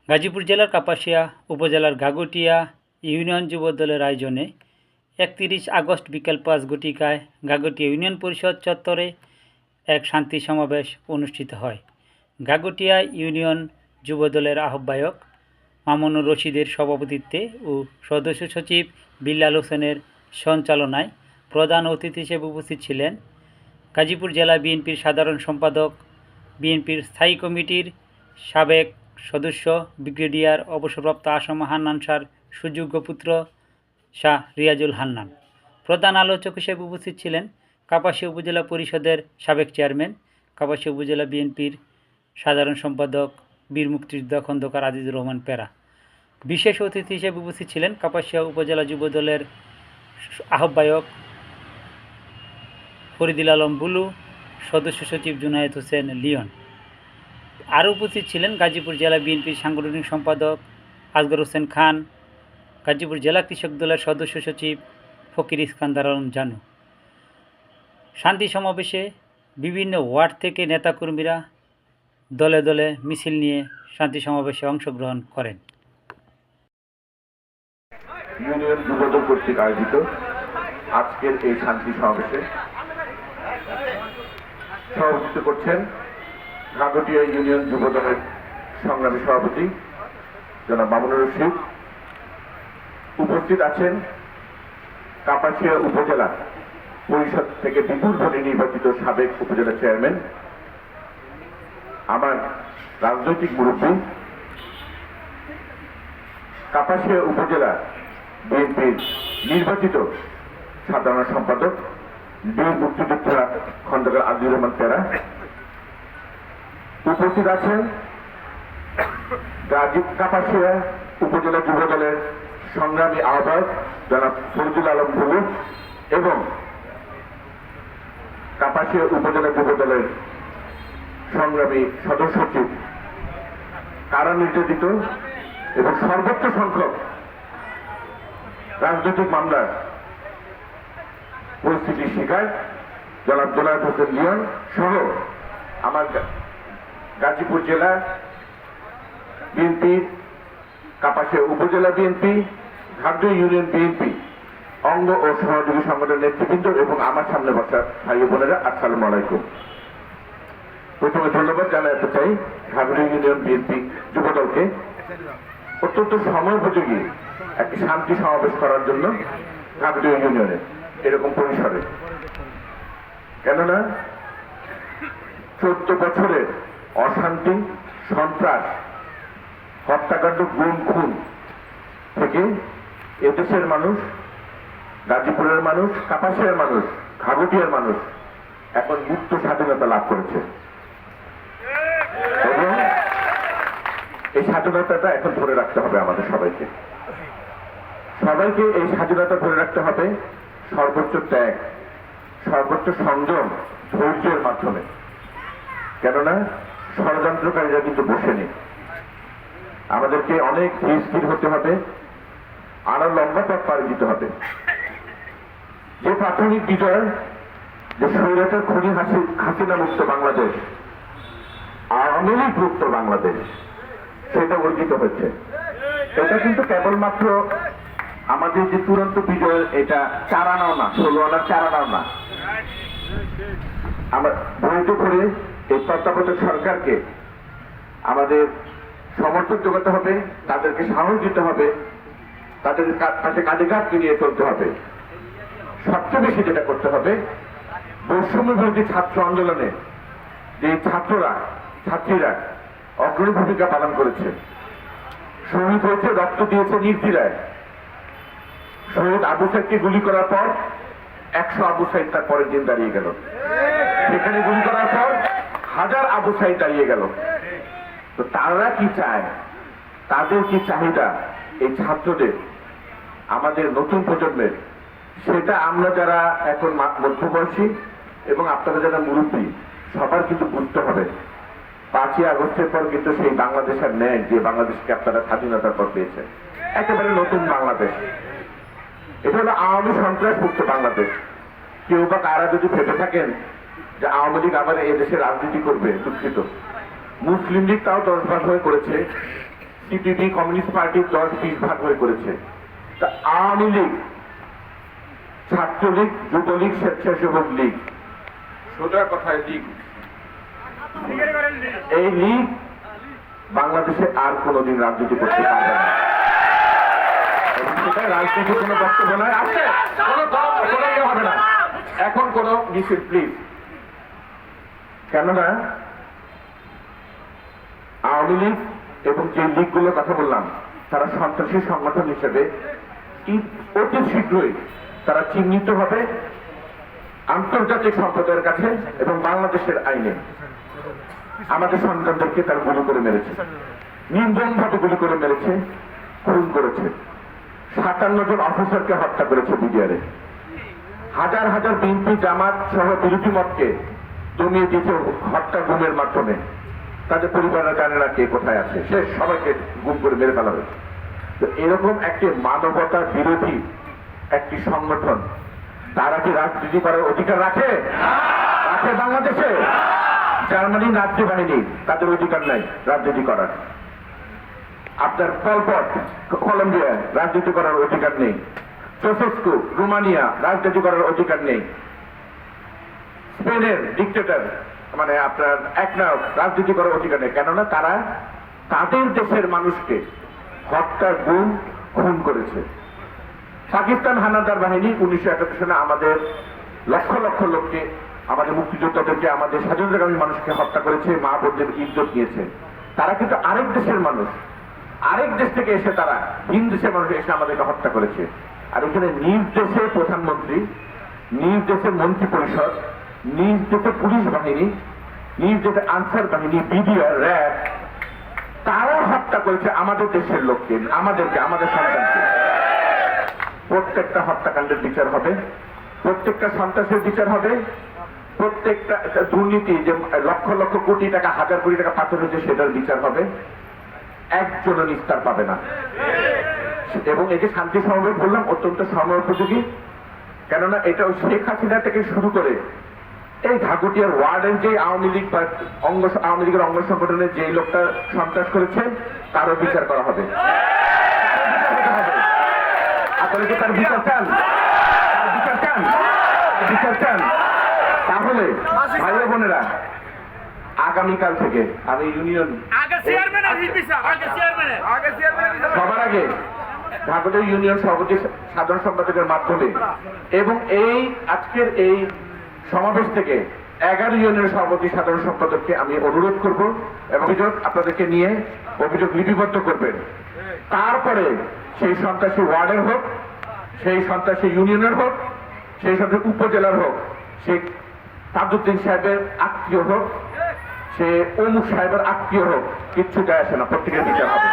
গাজীপুর জেলার কাপাসিয়া উপজেলার গাগুটিয়া ইউনিয়ন যুবদলের আয়োজনে 31 আগস্ট বিকেল 5 ঘটিকায় গাগুটিয়া ইউনিয়ন পরিষদ চত্বরে এক শান্তি সমাবেশ অনুষ্ঠিত হয়। গাগুটিয়া ইউনিয়ন যুবদলের আহ্বায়ক মামুনুর রশিদের সভাপতিত্বে ও সদস্য সচিব বিল্লাল হোসেনের সঞ্চালনায় প্রধান অতিথি হিসেবে উপস্থিত ছিলেন গাজীপুর জেলা বিএনপির সাধারণ সম্পাদক, বিএনপির স্থায়ী কমিটির সাবেক সদস্য ব্রিগেডিয়ার অবসরপ্রাপ্ত আসম হান্নান শাহর সুযোগ্য পুত্র শাহ রিয়াজুল হান্নান। প্রধান আলোচক হিসেবে উপস্থিত ছিলেন কাপাসিয়া উপজেলা পরিষদের সাবেক চেয়ারম্যান, কাপাসিয়া উপজেলা বিএনপির সাধারণ সম্পাদক বীর মুক্তিযোদ্ধা খন্দকার আজিজুর রহমান পেরা। বিশেষ অতিথি হিসেবে উপস্থিত ছিলেন কাপাসিয়া উপজেলা যুবদলের আহ্বায়ক ফরিদুল আলম বুলু, সদস্য সচিব জুনায়েদ হোসেন লিওন। আরও উপস্থিত ছিলেন গাজীপুর জেলা বিএনপির সাংগঠনিক সম্পাদক আসগর হোসেন খান, গাজীপুর জেলা কৃষক দলের সদস্য সচিব ফকির ইস্কান্দার আলম জানু। শান্তি সমাবেশে বিভিন্ন ওয়ার্ড থেকে নেতাকর্মীরা দলে দলে মিছিল নিয়ে শান্তি সমাবেশে অংশগ্রহণ করেন। ইউনিয়ন যুবদল কর্তৃক আয়োজিত আজকের এই শান্তি সমাবেশে সভাপতিত্ব করছেন গাগুটিয়া ইউনিয়ন যুবদলের সংগ্রামী সভাপতি জনাব মামুনুর রশিদ। উপস্থিত আছেন কাপাসিয়া উপজেলা পরিষদ থেকে বিপুল ভোটে নির্বাচিত সাবেক উপজেলা চেয়ারম্যান, আমার রাজনৈতিক মুরব্বী, কাপাসিয়া উপজেলা বিএনপির নির্বাচিত সাধারণ সম্পাদক বীর মুক্তিযোদ্ধা খন্দকার আজিজুর রহমান পেরা। উপস্থিত আছেন কাপাসিয়া উপজেলা যুবদলের সংগ্রামী আহ্বায়ক জনাব ফরিদুল আলম বুলু এবং কাপাসিয়া উপজেলা যুবদলের সংগ্রামী সদস্য সচিব, কারা নির্যাতিত এবং সর্বোচ্চ সংখ্যক রাজনৈতিক মামলার পরিস্থিতির শিকার জনাব জুনায়েদ হোসেন লিওন সহ আমার গাজীপুর জেলা বিএনপি, কাপাসিয়া উপজেলা বিএনপি, গাগুটিয়া ইউনিয়ন বিএনপি অঙ্গ ও সহযোগী সংগঠনের নেতৃবৃন্দ এবং আমার সামনে বসা ভাই বোনেরা, আসসালামু আলাইকুম। প্রথমে ধন্যবাদ জানাতে চাই গাগুটিয়া ইউনিয়ন বিএনপি যুবদলকে অত্যন্ত সময়োপযোগী একটি শান্তি সমাবেশ করার জন্য গাগুটিয়া ইউনিয়নে এরকম পরিসরে। কেননা 14 বছরের অশান্তি, সন্ত্রাস, হত্যাকাণ্ড, গুম খুন থেকে এদেশের মানুষ, গাজীপুরের মানুষ, কাপাসিয়ার মানুষ, গাগুটিয়ার মানুষ এখন মুক্ত স্বাধীনতা লাভ করেছে এবং এই স্বাধীনতাটা এখন ধরে রাখতে হবে আমাদের সবাইকে। সবাইকে এই স্বাধীনতা ধরে রাখতে হবে সর্বোচ্চ ত্যাগ, সর্বোচ্চ সংযম, ধৈর্যের মাধ্যমে। কেননা ষড়যন্ত্রকারীরা কিন্তু বসে নেই। আমাদেরকে অনেক স্থির হতে হবে, আরো লম্বা পথ পাড়ি দিতে হবে। যে প্রাথমিক বিজয়, যে স্বৈরাচার খুনি হাসিনা মুক্ত বাংলাদেশ, আওয়ামী লীগ মুক্ত বাংলাদেশ, সেটা অর্জিত হয়েছে। এটা কিন্তু কেবলমাত্র আমাদের যে চূড়ান্ত বিজয়, এটা 4 আনাও না, 16 আনার 4 আনাও না। আমরা ধৈর্য করে এই তত্ত্বাবধায়ক সরকারকে আমাদের সমর্থন যোগাতে হবে, তাদেরকে সাহস দিতে হবে, তাদের কাছে কাঁধে কাঁধ মিলিয়ে চলতে হবে। সবচেয়ে বেশি যেটা করতে হবে, বৈষম্য বিরোধী ছাত্র আন্দোলনে যে ছাত্রীরা অগ্রণী ভূমিকা পালন করেছে, শহীদ হয়েছে, রক্ত দিয়েছে নির্দ্বিধায়। শহীদ আবু সাইদকে গুলি করার পর 100 আবু সাইদ তার পরের দিন দাঁড়িয়ে গেল। সেখানে গুলি করার পর 1000 আবু সাইদ দাঁড়িয়ে গেল। তো তারা কি চায়, তাদের কি চাহিদা এই ছাত্রদের, আমাদের নতুন প্রজন্মের, সেটা আমরা যারা এখন মধ্যবয়সী এবং আপনারা যারা মুরব্বী, সবার কিন্তু বুঝতে হবে। 5ই আগস্টের পর কিন্তু সেই বাংলাদেশের নেই যে বাংলাদেশকে আপনারা স্বাধীনতার পর পেয়েছেন, একেবারে নতুন বাংলাদেশ। এটা হলো আওয়ামী সন্ত্রাস মুক্ত বাংলাদেশ। কেউ বা কারা যদি ভেবে থাকেন যে আওয়ামী লীগ আবার এই দেশে রাজনীতি করবে, দুঃখিত। মুসলিম লীগ তাও 10 বার হয়ে করেছে, সিপিবি কমিউনিস্ট পার্টি 10-20 ভাগ হয়ে করেছে। তা আওয়ামী লীগ, ছাত্রলীগ, যুবলীগ, স্বেচ্ছাসেবক লীগ, সোজা কথায় লীগ, এই লীগ বাংলাদেশে আর কোনোদিন রাজনীতি করতে পারবে না। এবং সেটা রাজনীতির কোনো বক্তব্য নয়, আছে কোনো ইয়ে হবে না এখন কোনো মিছিল প্লিজ। কেননা আওয়ামী লীগ এবং যে লীগগুলোর কথা বললাম তারা সন্ত্রাসী সংগঠন হিসেবে অতি শীঘ্রই তারা চিহ্নিত হবে আন্তর্জাতিক সম্প্রদায়ের কাছে এবং বাংলাদেশের আইনে। আমাদের সন্তানদেরকে তারা গুলি করে মেরেছে, নির্মমভাবে গুলি করে মেরেছে, খুন করেছে, 57 জন অফিসারকে হত্যা করেছে বিডিআরে, হাজার হাজার বিএনপি জামাত সহ বিরোধী মতকে দমিয়ে দিয়েছে হত্যা গুমের মাধ্যমে। তাদের পরিবাররা জানে না কে কোথায় আছে, সে সবাইকে গুম করে মেরে ফেলা হয়েছে। তো এরকম একটি মানবতা বিরোধী একটি সংগঠন তারা কি রাজনীতি করার অধিকার রাখে? রাখে বাংলাদেশে? জার্মানি নাজি বাহিনী, তাদের অধিকার নাই রাজনীতি করার। আপনার পলপট কলম্বিয়া রাজনীতি করার অধিকার নেই, চেসেস্কু রোমানিয়া রাজনীতি করার অধিকার নেই, স্পেনের ডিক্টেটর মানে আপনার একনায়ক রাজনীতি করার অধিকার নেই। কেননা তারা তাদের দেশের মানুষকে হত্যা, গুম, খুন করেছে। পাকিস্তান হানাদার বাহিনী 1971 সালে আমাদের লক্ষ লক্ষ লোককে, আমাদের মুক্তিযোদ্ধাদেরকে, আমাদের স্বাধীনতাকামী মানুষকে হত্যা করেছে, মা বোনদের ইজ্জত নিয়েছে। তারা কিন্তু আরেক দেশের মানুষ, আরেক দেশ থেকে এসে তারা ভিন দেশের মানুষ এসে আমাদেরকে হত্যা করেছে। আর এখানে নিজ দেশের প্রধানমন্ত্রী, নিজ দেশের মন্ত্রী পরিষদ, নিজ দেশের পুলিশ বাহিনী, নিজ দেশের আনসার বাহিনী, বিডিআর, র্যাব, তারা হত্যা করেছে আমাদের দেশের লোককে, আমাদেরকে, আমাদের সন্তানকে। প্রত্যেকটা হত্যাকাণ্ডের বিচার হবে, প্রত্যেকটা সন্ত্রাসের বিচার হবে, প্রত্যেকটা দুর্নীতি যে লক্ষ লক্ষ কোটি টাকা, হাজার কোটি টাকা পাচার হয়েছে সেটার বিচার হবে। একজনও নিস্তার পাবে না। এবং এই যে শান্তি সমাবেশ বললাম অত্যন্ত সময় উপযোগী, কেননা এটা শেখ হাসিনা থেকে শুরু করে এই ঘাগুটিয়ার ওয়ার্ডের যে আওয়ামী লীগ বা আওয়ামী লীগের অঙ্গ সংগঠনের যে লোকটা সন্ত্রাস করেছে তারও বিচার করা হবে। আপনারা কি তার বিচার চান? বিচার চান? বিচার চান? তাহলে ভাই বোনেরা, আগামীকাল থেকে আমি ইউনিয়ন সবার আগে ঢাকা ইউনিয়ন সভাপতি সাধারণ সম্পাদকের মাধ্যমে এবং এই আজকের এই সমাবেশ থেকে 11 ইউনিয়নের সভাপতি সাধারণ সম্পাদককে আমি অনুরোধ করব এবং অভিযোগ আপনাদেরকে নিয়ে অভিযোগ লিপিবদ্ধ করবেন। তারপরে সেই সন্ত্রাসী ওয়ার্ডের হোক, সেই সন্ত্রাসী ইউনিয়নের হোক, সেই সন্ত্রাসী উপজেলার হোক, সে তাজউদ্দিন সাহেবের আত্মীয় হোক, সে অমুক সাহেবের আত্মীয় হোক, কিচ্ছু যায় আসে না, প্রত্যেকের বিচার হবে।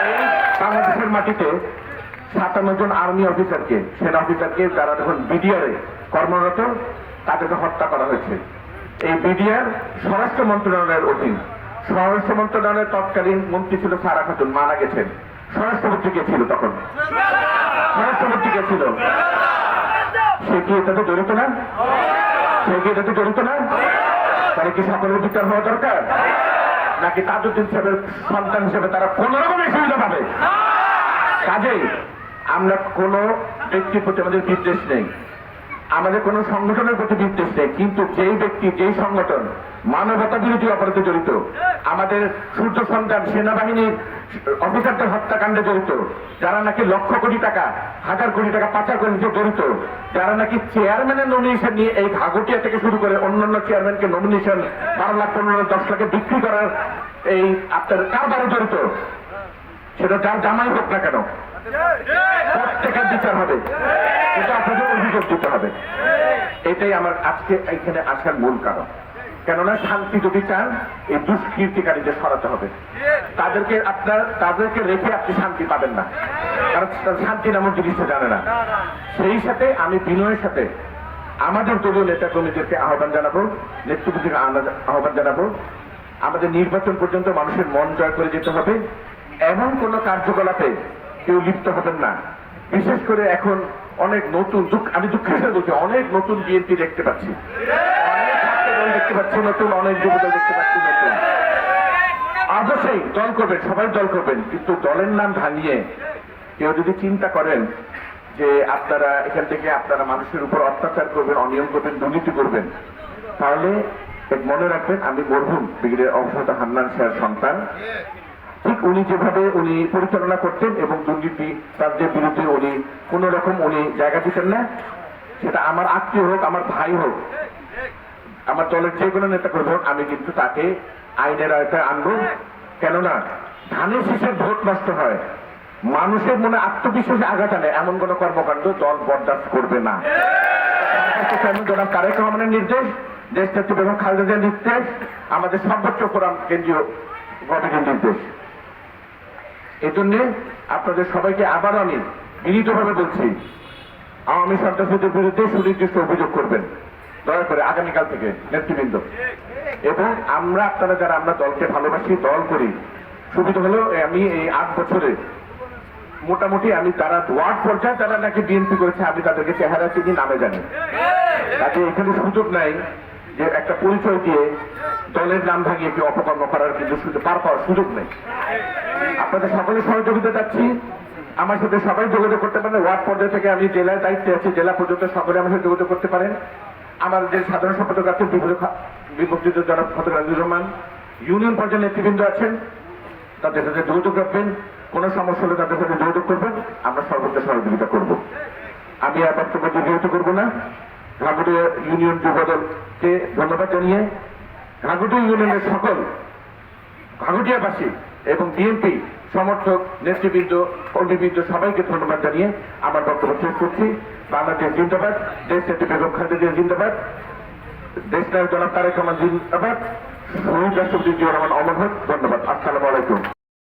এই বাংলাদেশের মাটিতে 57 জন আর্মি অফিসারকে, সেনা অফিসারকে যারা যখন বিডিআরে কর্মরত তাদেরকে হত্যা করা হয়েছে। এই বিডিআর স্বরাষ্ট্র মন্ত্রণালয়ের অধীন। স্বরাষ্ট্র মন্ত্রণালয়ের তৎকালীন মন্ত্রী ছিল সারা খাতুন, মারা গেছেন। স্বরাষ্ট্রমন্ত্রী কে ছিল তখন? স্বরাষ্ট্রমন্ত্রী কে ছিল? সে কি এটাতে জড়িত না? সে কি এটাতে জড়িত না? তাহলে কি সকলের বিচার হওয়া দরকার? নাকি তাজউদ্দিন সাহেবের সন্তান হিসেবে তারা কোন রকমের সুবিধা পাবে? কাজেই আমরা কোন ব্যক্তির প্রতি আমাদের বিদ্বেষ নেই, আমাদের কোন সংগঠনের প্রতি বিদ্বেষ নেই, কিন্তু যেই ব্যক্তি, যেই সংগঠন মানবতা বিরোধী অপরাধে জড়িত, আমাদের সূর্য সন্তান সেনাবাহিনীর অফিসারদের হত্যাকাণ্ডে জড়িত, যারা নাকি লক্ষ কোটি টাকা, হাজার কোটি টাকা পাচার করে জড়িত, যারা নাকি চেয়ারম্যানের নমিনেশন নিয়ে এই ঘাগুটিয়া থেকে শুরু করে অন্যান্য চেয়ারম্যানকে নমিনেশন 12 লাখ 15 লাখ 10 লাখে বিক্রি করার এই আপনার কারবারে জড়িত, সেটা যার জামাই হোক না কেন, প্রত্যেকের বিচার হবে। এটা আপনাদের অভিযোগ দিতে হবে। এটাই আমার আজকে এখানে আসার মূল কারণ। কেননা শান্তি যদি চান, এই দুষ্কৃতিকারীদের সরাতে হবে। তাদেরকে রেখে আপনি শান্তি পাবেন না, কারণ শান্তি নামক জিনিসটা জানে না। সেই সাথে আমি বিনয়ের সাথে আমাদের দলীয় নেতা কর্মীদেরকে আহ্বান জানাবো, নেতৃত্বকে আহ্বান জানাবো, আমাদের নির্বাচন পর্যন্ত মানুষের মন জয় করে যেতে হবে। এমন কোন কার্যকলাপে কেউ লিপ্ত হবেন না। বিশেষ করে এখন অনেক নতুন, আমি দুঃখের সাথে বলছি, অনেক নতুন বিএনপি দেখতে পাচ্ছি, অনেক ছাত্র দল দেখতে পাচ্ছি নতুন, অনেক যুবদল দেখতে পাচ্ছি নতুন। অবশ্যই দল করবেন, সবাই দল করবেন, কিন্তু দলের নাম ভাঙিয়ে কেউ যদি চিন্তা করেন যে আপনারা এখান থেকে আপনারা মানুষের উপর অত্যাচার করবেন, অনিয়ম করবেন, দুর্নীতি করবেন, তাহলে মনে রাখবেন আমি মরহুম ব্রিগেডিয়ার অবসরত হান্নান শাহের সন্তান। ঠিক উনি যেভাবে উনি পরিচালনা করতেন এবং দুর্নীতি তাদের বিরুদ্ধে উনি কোন রকম উনি জায়গা দিতেন না, সেটা আমার আত্মীয় হোক, আমার ভাই হোক, আমার দলের যে কোনো নেতা করবে হোক, আমি কিন্তু তাকে আইনের আয়তায় আনবো। কেননা ধানের শীষের ভোট নষ্ট হয়, মানুষের মনে আত্মবিশ্বাসে আঘাত আনে এমন কোন কর্মকাণ্ড দল বরদাস্ত করবে না। জনাব তারেক রহমানের নির্দেশ, দেশ নেত্রী বেগম খালেদা জিয়ার নির্দেশ, আমাদের সর্বোচ্চ ফোরাম কেন্দ্রীয় গভর্নমেন্টের নির্দেশ। এই জন্যে আপনাদের সবাইকে আবার আমি বিনীতভাবে বলছি, আওয়ামী সন্ত্রাসীদের বিরুদ্ধে সুনির্দিষ্ট অভিযোগ করবেন দয়া করে আগামীকাল থেকে নেতৃবৃন্দ। এবং আপনারা যারা আমরা দলকে ভালোবাসি, দল করি, সুবিধা হলো আমি এই 8 বছরে মোটামুটি আমি তারা ওয়ার্ড পর্যায়ে তারা নাকি বিএনপি করেছে, আমি তাদেরকে চেহারা চিনি, নামে জানি। তাতে এখানে সুযোগ নাই যে একটা পরিচয় দিয়ে দলের নাম ভাঙিয়ে কি অপকর্ম করার কিন্তু পার পাওয়ার সুযোগ নেই। আপনাদের সকলের সহযোগিতা চাচ্ছি, আমার সাথে সবাই যোগাযোগ করতে পারেন। ওয়ার্ড পর্যায়ে থেকে আমি জেলার দায়িত্বে আছি, জেলা পর্যন্ত সকলে আমার সাথে যোগাযোগ করতে পারেন। আমার যে সাধারণ সম্পাদক আছেন বিভক্তিত জনাব খন্দকার আজিজুর রহমান, ইউনিয়ন পর্যায়ে নেতৃবৃন্দ আছেন, তাদের সাথে যোগাযোগ রাখবেন, কোনো সমস্যা হলে তাদের সাথে যোগাযোগ করবেন, আমরা সর্বোচ্চ সহযোগিতা করব। আমি আর বক্তব্য দীর্ঘায়িত করব না। ঘাগুটিয়া ইউনিয়ন যুবদলকে ধন্যবাদ জানিয়ে ঘাগুটিয়া ইউনিয়নের সকল ঘাগুটিয়াবাসী এবং বিএনপি সমর্থক নেতৃবৃন্দ, কর্মীবৃন্দ সবাইকে ধন্যবাদ জানিয়ে আমার বক্তব্য শেষ করছি। বাংলাদেশ জিন্দাবাদ, দেশ নেত্রী বেগম খালেদা জিয়া জিন্দাবাদ, দেশ নায়ক জনাব তারেক রহমান জিন্দাবাদ, শহীদ রাষ্ট্রপতি জিয়াউর রহমান অমর হোক। ধন্যবাদ। আসসালামু আলাইকুম।